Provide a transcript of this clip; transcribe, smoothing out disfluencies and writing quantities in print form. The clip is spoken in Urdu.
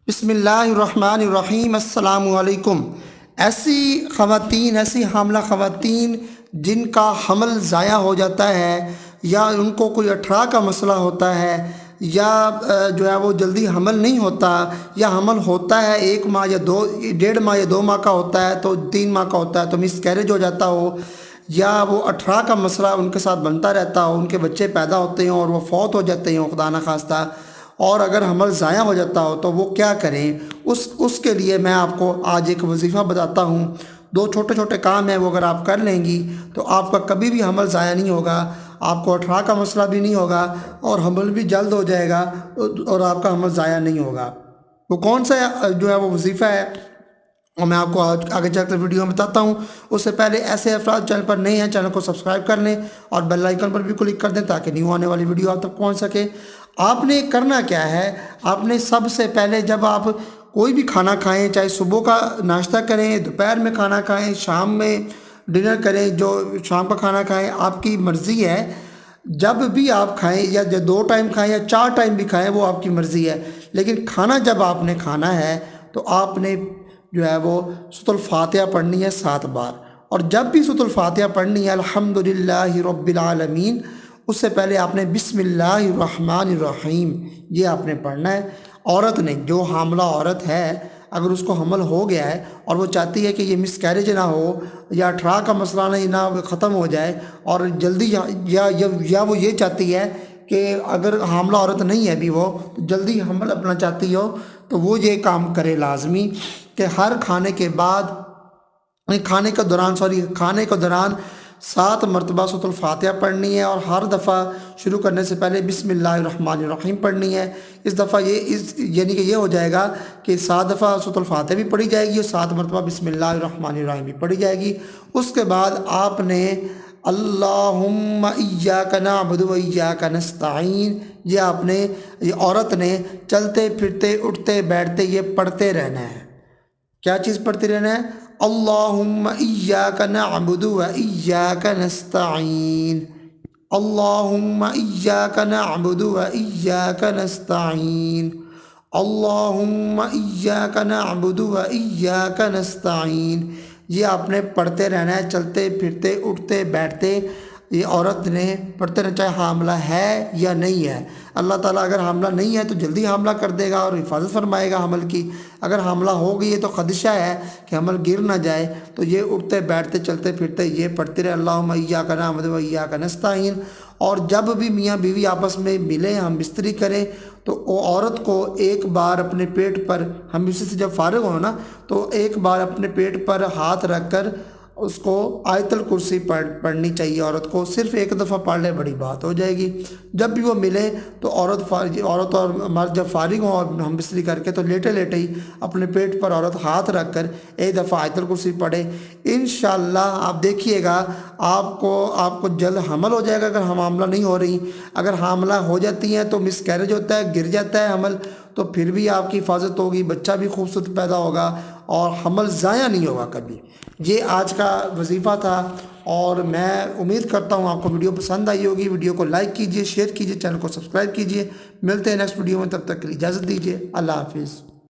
بسم اللہ الرحمن الرحیم۔ السلام علیکم۔ ایسی حاملہ خواتین جن کا حمل ضائع ہو جاتا ہے یا ان کو کوئی اٹھارہ کا مسئلہ ہوتا ہے یا جو ہے وہ جلدی حمل نہیں ہوتا یا حمل ہوتا ہے 1 ماہ یا 1.5 ماہ یا 2 ماہ کا ہوتا ہے تو 3 ماہ کا ہوتا ہے تو مس کیریج ہو جاتا ہو، یا وہ 18 کا مسئلہ ان کے ساتھ بنتا رہتا ہو، ان کے بچے پیدا ہوتے ہیں اور وہ فوت ہو جاتے ہیں خدا نخواستہ، اور اگر حمل ضائع ہو جاتا ہو تو وہ کیا کریں، اس کے لیے میں آپ کو آج ایک وظیفہ بتاتا ہوں۔ 2 چھوٹے چھوٹے کام ہیں، وہ اگر آپ کر لیں گی تو آپ کا کبھی بھی حمل ضائع نہیں ہوگا، آپ کو 18 کا مسئلہ بھی نہیں ہوگا اور حمل بھی جلد ہو جائے گا اور آپ کا حمل ضائع نہیں ہوگا۔ وہ کون سا جو ہے وہ وظیفہ ہے اور میں آپ کو آگے چل کر ویڈیو میں بتاتا ہوں۔ اس سے پہلے ایسے افراد چینل پر نئے ہیں، چینل کو سبسکرائب کر لیں اور بیل آئیکن پر بھی کلک کر دیں تاکہ نیو آنے والی ویڈیو آپ تک پہنچ سکے۔ آپ نے کرنا کیا ہے، آپ نے سب سے پہلے جب آپ کوئی بھی کھانا کھائیں، چاہے صبح کا ناشتہ کریں، دوپہر میں کھانا کھائیں، شام میں ڈنر کریں، جو شام کا کھانا کھائیں آپ کی مرضی ہے، جب بھی آپ کھائیں یا 2 ٹائم کھائیں یا 4 ٹائم بھی کھائیں وہ آپ کی مرضی ہے، لیکن کھانا جب آپ نے کھانا ہے تو آپ نے جو ہے وہ سورۃ الفاتحہ پڑھنی ہے 7 بار، اور جب بھی سورۃ الفاتحہ پڑھنی ہے الحمدللہ رب العالمین، اس سے پہلے آپ نے بسم اللہ الرحمن الرحیم یہ آپ نے پڑھنا ہے۔ عورت نے، جو حاملہ عورت ہے، اگر اس کو حمل ہو گیا ہے اور وہ چاہتی ہے کہ یہ مس کیریج نہ ہو یا 18 کا مسئلہ نہیں نہ ختم ہو جائے اور جلدی یا وہ یہ چاہتی ہے کہ اگر حاملہ عورت نہیں ہے ابھی وہ جلدی حمل اپنا چاہتی ہو، تو وہ یہ کام کرے لازمی کہ ہر کھانے کے دوران 7 مرتبہ سورۃ الفاتحہ پڑھنی ہے، اور ہر دفعہ شروع کرنے سے پہلے بسم اللہ الرحمن الرحیم پڑھنی ہے۔ اس دفعہ یعنی کہ یہ ہو جائے گا کہ 7 دفعہ سورۃ الفاتحہ بھی پڑھی جائے گی اور 7 مرتبہ بسم اللہ الرحمن الرحیم بھی پڑھی جائے گی۔ اس کے بعد آپ نے اللہم ایاک نعبد و ایاک نستعین یہ عورت نے چلتے پھرتے اٹھتے بیٹھتے یہ پڑھتے رہنا ہے۔ کیا چیز پڑھتے رہنا ہے؟ اللہم ایاک نعبد و ایاک نستعین، اللہم ایاک نعبد و ایاک نستعین، اللہم ایاک نعبد و ایاک نستعین، یہ آپ نے پڑھتے رہنا ہے چلتے پھرتے اٹھتے بیٹھتے۔ یہ عورت نے پڑھتے رہنا، چاہے حاملہ ہے یا نہیں ہے۔ اللہ تعالیٰ اگر حاملہ نہیں ہے تو جلدی حاملہ کر دے گا اور حفاظت فرمائے گا حمل کی، اگر حاملہ ہو گئی ہے تو خدشہ ہے کہ حمل گر نہ جائے، تو یہ اٹھتے بیٹھتے چلتے پھرتے یہ پڑھتے رہے اللہم ایاک نعبد و ایاک نستعین۔ اور جب بھی میاں بیوی آپس میں ملیں، ہم بستری کریں، تو وہ عورت کو ایک بار اپنے پیٹ پر، ہم اسی سے جب فارغ ہو نا تو ایک بار اپنے پیٹ پر ہاتھ رکھ کر اس کو آیت الکرسی پڑھنی چاہیے۔ عورت کو صرف ایک دفعہ پڑھ لے بڑی بات ہو جائے گی۔ جب بھی وہ ملے تو عورت اور مرد جب فارغ ہوں اور ہم بستری کر کے تو لیٹے لیٹے ہی اپنے پیٹ پر عورت ہاتھ رکھ کر ایک دفعہ آیت الکرسی پڑھے۔ انشاءاللہ آپ دیکھیے گا آپ کو جلد حمل ہو جائے گا۔ اگر حاملہ نہیں ہو رہی، اگر حاملہ ہو جاتی ہیں تو مس کیریج ہوتا ہے، گر جاتا ہے حمل، تو پھر بھی آپ کی حفاظت ہوگی، بچہ بھی خوبصورت پیدا ہوگا اور حمل ضائع نہیں ہوگا کبھی۔ یہ آج کا وظیفہ تھا اور میں امید کرتا ہوں آپ کو ویڈیو پسند آئی ہوگی۔ ویڈیو کو لائک کیجئے، شیئر کیجئے، چینل کو سبسکرائب کیجئے۔ ملتے ہیں نیکسٹ ویڈیو میں، تب تک کے لیے اجازت دیجئے۔ اللہ حافظ۔